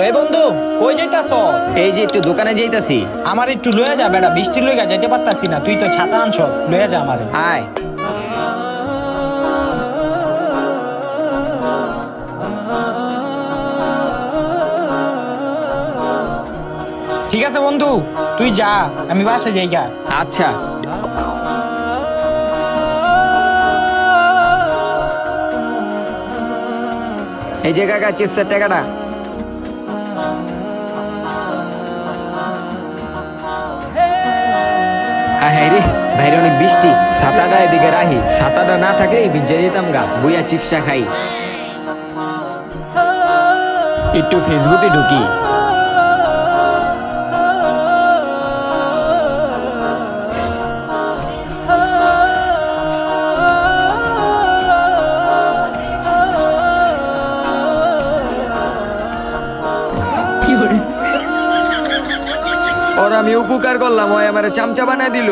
এই বন্ধু, কই যাইতাছ? এই যে একটু দোকানে যাইতাছি। আমার একটু লয়ে যা বেটা, বৃষ্টি লইগা যাইতে পারতাছি না। তুই তো ছাতা আনছ, লয়ে যা আমারে। আয়। ঠিক আছে বন্ধু, তুই যা, আমি বাসে যাই গা। আচ্ছা। এই যে কাকা চিপসের টাকাটা। হ্যাঁ রে, বাইরে অনেক বৃষ্টি, ছাতাটা এদিকে রাহি। ছাতাটা না থাকলে ভিজে যেতাম গা। বুইয়া চিপসটা খাই, একটু ফেসবুকে ঢুকি। ওর আমি উপকার করলাম, ওই আমার চামচা বানায় দিল।